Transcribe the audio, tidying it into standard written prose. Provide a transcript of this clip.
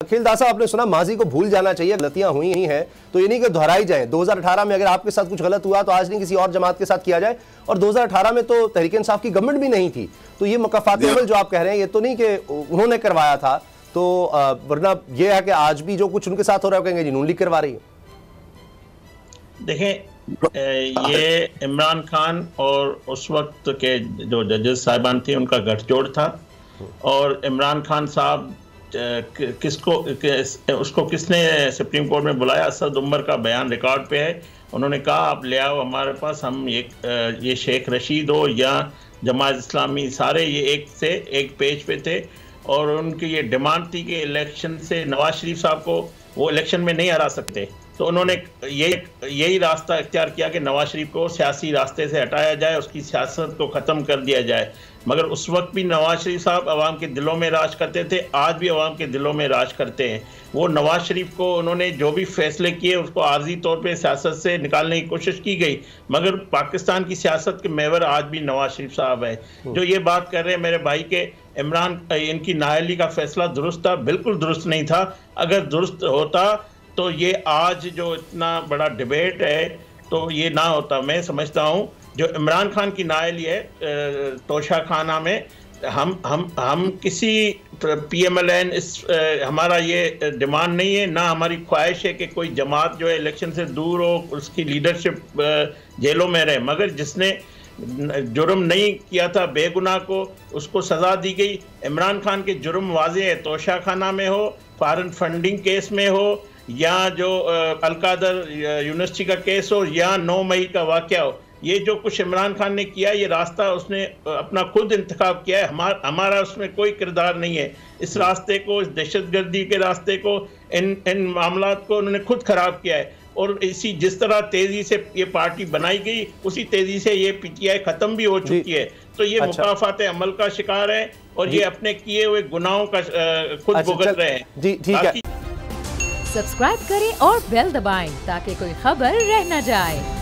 अखिल दास साहब, आपने सुना माजी को भूल जाना चाहिए, गलतियां हुई ही हैं तो ये नहीं कि दोहराई जाए। 2018 में अगर आपके साथ कुछ गलत हुआ तो आज नहीं किसी और जमात के साथ किया जाए, और 2018 में तो तहरीक इंसाफ की गवर्नमेंट भी नहीं थी, तो ये मुकफ़ात अमल जो आप कह रहे हैं ये तो नहीं कि उन्होंने करवाया था, तो वरना ये है कि आज भी जो कुछ उनके साथ हो रहा है कहेंगे जी नून लीग करवा रही है। देखें, ये इमरान खान और उस वक्त के जो जजेस साहिबान थे उनका गठजोड़ था, और इमरान खान साहब उसको किसने सुप्रीम कोर्ट में बुलाया? असद उमर का बयान रिकॉर्ड पे है। उन्होंने कहा आप ले आओ हमारे पास, हम ये शेख रशीद हो या जमात इस्लामी, सारे ये एक से एक पेज पे थे, और उनकी ये डिमांड थी कि इलेक्शन से नवाज शरीफ साहब को वो इलेक्शन में नहीं हरा सकते, तो उन्होंने यही रास्ता इख्तियार किया कि नवाज शरीफ को सियासी रास्ते से हटाया जाए, उसकी सियासत को ख़त्म कर दिया जाए। मगर उस वक्त भी नवाज शरीफ साहब अवाम के दिलों में राज करते थे, आज भी अवाम के दिलों में राज करते हैं। वो नवाज शरीफ को उन्होंने जो भी फैसले किए उसको आर्जी तौर पे सियासत से निकालने की कोशिश की गई, मगर पाकिस्तान की सियासत के मेवर आज भी नवाज शरीफ साहब है। जो ये बात कर रहे हैं मेरे भाई के इमरान, इनकी नाअहली का फैसला दुरुस्त था, बिल्कुल दुरुस्त नहीं था। अगर दुरुस्त होता तो ये आज जो इतना बड़ा डिबेट है तो ये ना होता। मैं समझता हूँ जो इमरान खान की नाअहली है तोशा खाना में, हम किसी PMLN हमारा ये डिमांड नहीं है, ना हमारी ख्वाहिश है कि कोई जमात जो है इलेक्शन से दूर हो, उसकी लीडरशिप जेलों में रहे, मगर जिसने जुर्म नहीं किया था बेगुनाह को उसको सज़ा दी गई। इमरान खान के जुर्म वाज़ेह है, तोशा खाना में हो, फॉरेन फंडिंग केस में हो, या जो अलकादर यूनिवर्सिटी का केस हो, या 9 मई का वाक़या हो, ये जो कुछ इमरान खान ने किया ये रास्ता उसने अपना खुद इंतखाब किया है, हमारा उसमें कोई किरदार नहीं है। इस रास्ते को, इस दहशतगर्दी के रास्ते को, इन मामलात को उन्होंने खुद ख़राब किया है, और जिस तरह तेज़ी से ये पार्टी बनाई गई उसी तेज़ी से ये PTI ख़त्म भी हो चुकी है। तो ये मुकाफ़ात अमल का शिकार है, और ये अपने किए हुए गुनाहों का खुद भुगत रहे हैं। जी ठीक है। सब्सक्राइब करें और बेल दबाएं ताकि कोई खबर रह न जाए।